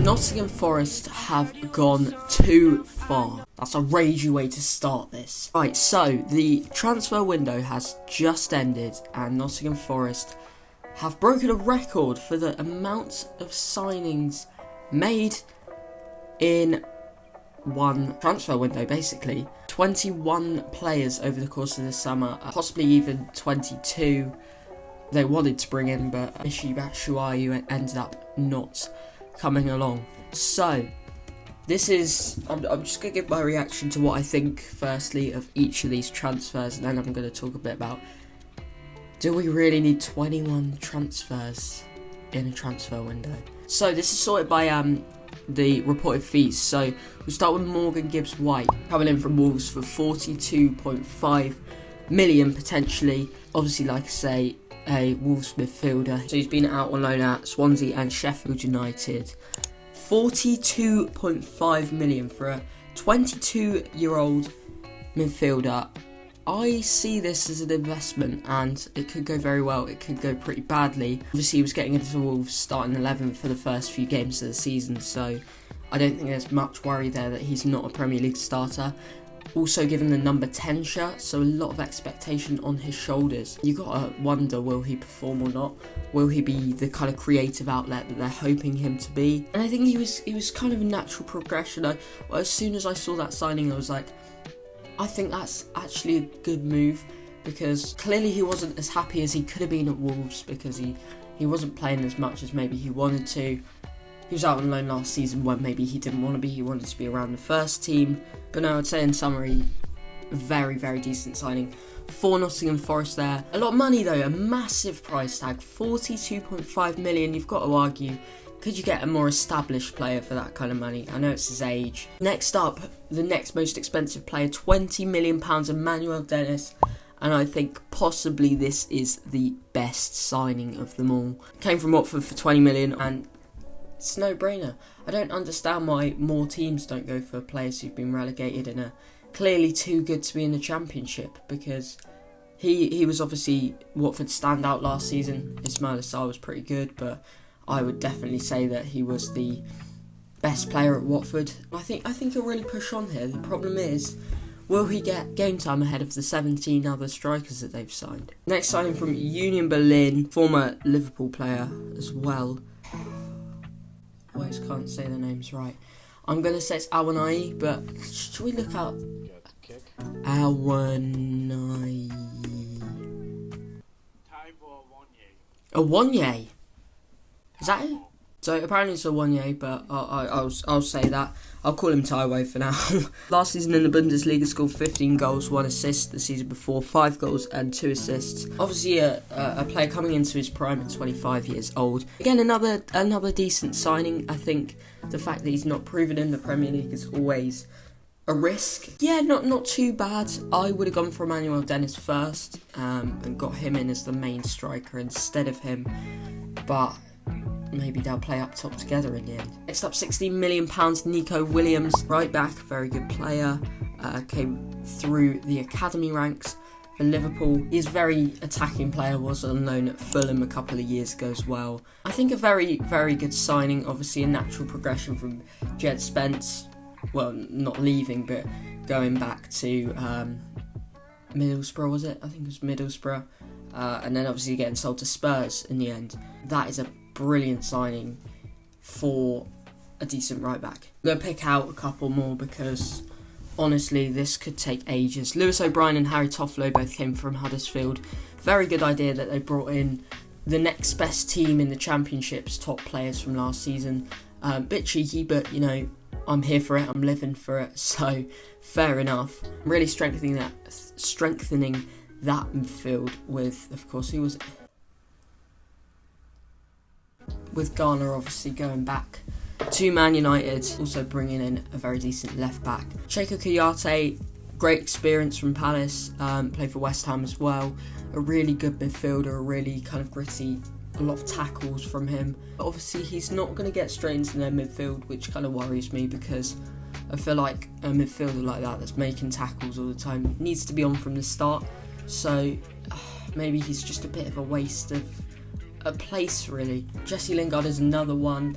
Nottingham Forest have gone too far. That's a ragey way to start this. Right, so the transfer window has just ended and Nottingham Forest have broken a record for the amount of signings made in one transfer window, basically. 21 players over the course of the summer, possibly even 22 they wanted to bring in, but Michy Batshuayi ended up not coming along. So, this is, I'm just going to give my reaction to what I think, firstly, of each of these transfers, and then I'm going to talk a bit about, do we really need 21 transfers in a transfer window? So, this is sorted by the reported fees. So, we start with Morgan Gibbs-White, coming in from Wolves for 42.5 million, potentially. Obviously, like I say, a Wolves midfielder. So he's been out on loan at Swansea and Sheffield United. 42.5 million for a 22-year-old midfielder. I see this as an investment, and it could go very well, it could go pretty badly. Obviously he was getting into Wolves starting 11 for the first few games of the season, so I don't think there's much worry there that he's not a Premier League starter. Also given the number 10 shirt, so a lot of expectation on his shoulders. You gotta wonder, will he perform or not? Will he be the kind of creative outlet that they're hoping him to be? And I think he was kind of a natural progression. As soon as I saw that signing, I was like, I think that's actually a good move, because clearly he wasn't as happy as he could have been at Wolves, because he wasn't playing as much as maybe he wanted to. He was out on loan last season when maybe he didn't want to be. He wanted to be around the first team. But no, I'd say in summary, very, very decent signing for Nottingham Forest there. A lot of money though, a massive price tag, 42.5 million. You've got to argue, could you get a more established player for that kind of money? I know it's his age. Next up, the next most expensive player, £20 million, Emmanuel Dennis. And I think possibly this is the best signing of them all. Came from Watford for 20 million, and it's a no-brainer. I don't understand why more teams don't go for players who've been relegated and are clearly too good to be in the Championship, because he was obviously Watford's standout last season. Ismail Assar was pretty good, but I would definitely say that he was the best player at Watford. I think he'll really push on here. The problem is, will he get game time ahead of the 17 other strikers that they've signed? Next signing from Union Berlin, former Liverpool player as well. I always can't say the names right. I'm going to say it's Awanai, but should we look out? Awanai. Awonye. Is that it? So apparently it's Awonye, but I'll say that. I'll call him Taiwo for now. Last season in the Bundesliga, scored 15 goals, 1 assist. The season before, 5 goals and 2 assists. Obviously a player coming into his prime at 25 years old. Again, another decent signing. I think the fact that he's not proven in the Premier League is always a risk. Yeah, not too bad. I would have gone for Emmanuel Dennis first, and got him in as the main striker instead of him. But maybe they'll play up top together in the end. Next up, £16 million, Nico Williams, right back, very good player. Came through the academy ranks for Liverpool. He's a very attacking player, was on loan at Fulham a couple of years ago as well. I think a very, very good signing, obviously a natural progression from Jed Spence. Well, not leaving, but going back to Middlesbrough, was it? I think it was Middlesbrough. And then obviously getting sold to Spurs in the end. That is a brilliant signing for a decent right back. I'm going to pick out a couple more because honestly this could take ages. Lewis O'Brien and Harry Toffolo both came from Huddersfield. Very good idea that they brought in the next best team in the Championship's top players from last season. Bit cheeky, but you know, I'm here for it, I'm living for it, so fair enough. Really strengthening that midfield with, of course, who was it? With Garner obviously going back to Man United, also bringing in a very decent left back. Cheikhou Kouyaté, great experience from Palace, played for West Ham as well. A really good midfielder, a really kind of gritty, a lot of tackles from him. But obviously he's not going to get straight into their midfield, which kind of worries me, because I feel like a midfielder like that that's making tackles all the time needs to be on from the start. So maybe he's just a bit of a waste of a place, really. Jesse Lingard is another one.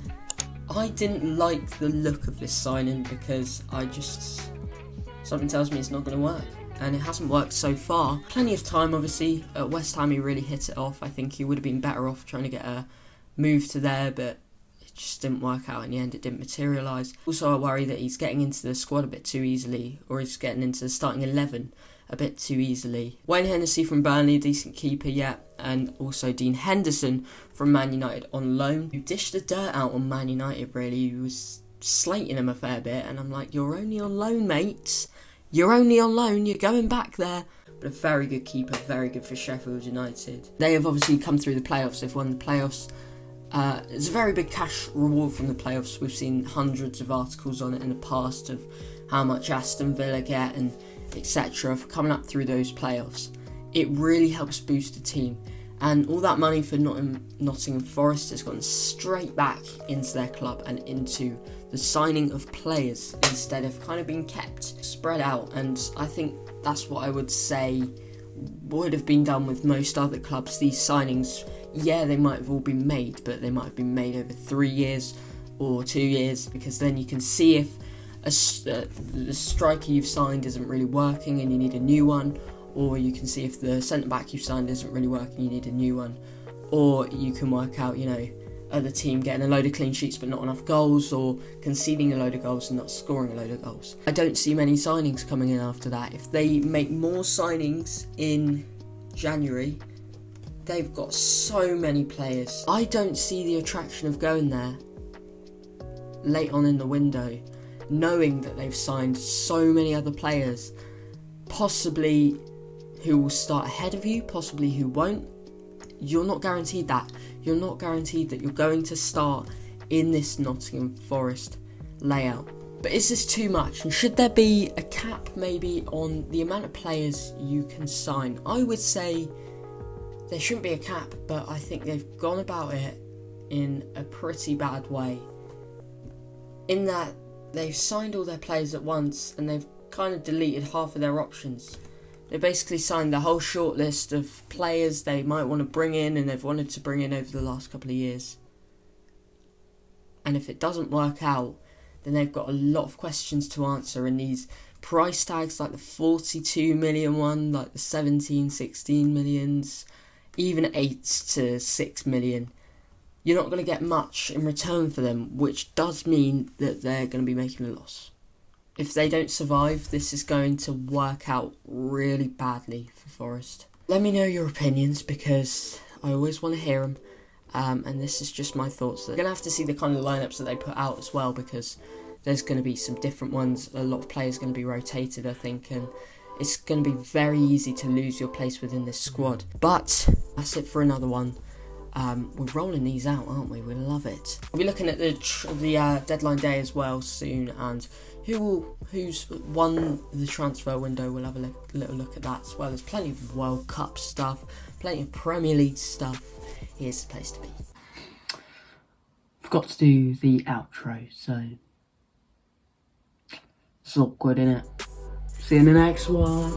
I didn't like the look of this signing because something tells me it's not going to work. And it hasn't worked so far. Plenty of time, obviously. At West Ham, he really hit it off. I think he would have been better off trying to get a move to there, but it just didn't work out in the end. It didn't materialise. Also, I worry that he's getting into the squad a bit too easily, or he's getting into the starting 11 a bit too easily. Wayne Hennessy from Burnley, a decent keeper, yeah. And also Dean Henderson from Man United on loan, who dished the dirt out on Man United, really. He was slating him a fair bit, and I'm like, you're only on loan, mate. You're only on loan, you're going back there. But a very good keeper, very good for Sheffield United. They have obviously come through the playoffs, they've won the playoffs. It's a very big cash reward from the playoffs. We've seen hundreds of articles on it in the past of how much Aston Villa get and etc. for coming up through those playoffs. It really helps boost the team. And all that money for Nottingham Forest has gone straight back into their club and into the signing of players instead of kind of being kept spread out. And I think that's what I would say would have been done with most other clubs. These signings, yeah, they might have all been made, but they might have been made over 3 years or 2 years, because then you can see if the striker you've signed isn't really working and you need a new one, or you can see if the centre-back you've signed isn't really working, you need a new one. Or you can work out, other team getting a load of clean sheets but not enough goals, or conceding a load of goals and not scoring a load of goals. I don't see many signings coming in after that. If they make more signings in January, they've got so many players. I don't see the attraction of going there late on in the window, knowing that they've signed so many other players, possibly who will start ahead of you, possibly who won't. You're not guaranteed that. You're not guaranteed that you're going to start in this Nottingham Forest layout. But is this too much? And should there be a cap maybe on the amount of players you can sign? I would say there shouldn't be a cap, but I think they've gone about it in a pretty bad way. In that they've signed all their players at once and they've kind of deleted half of their options. They basically signed the whole short list of players they might want to bring in and they've wanted to bring in over the last couple of years. And if it doesn't work out, then they've got a lot of questions to answer, and these price tags like the 42 million one, like the 17, 16 millions, even 8 to 6 million, you're not going to get much in return for them, which does mean that they're going to be making a loss. If they don't survive, this is going to work out really badly for Forest. Let me know your opinions, because I always want to hear them. And this is just my thoughts. We're going to have to see the kind of lineups that they put out as well, because there's going to be some different ones. A lot of players are going to be rotated, I think, and it's going to be very easy to lose your place within this squad. But that's it for another one. We're rolling these out, aren't we? We love it. I'll be looking at the deadline day as well soon, and who's won the transfer window. We'll have a little look at that as well. There's plenty of World Cup stuff, plenty of Premier League stuff. Here's the place to be. Forgot to do the outro, so it's awkward, innit? See you in the next one.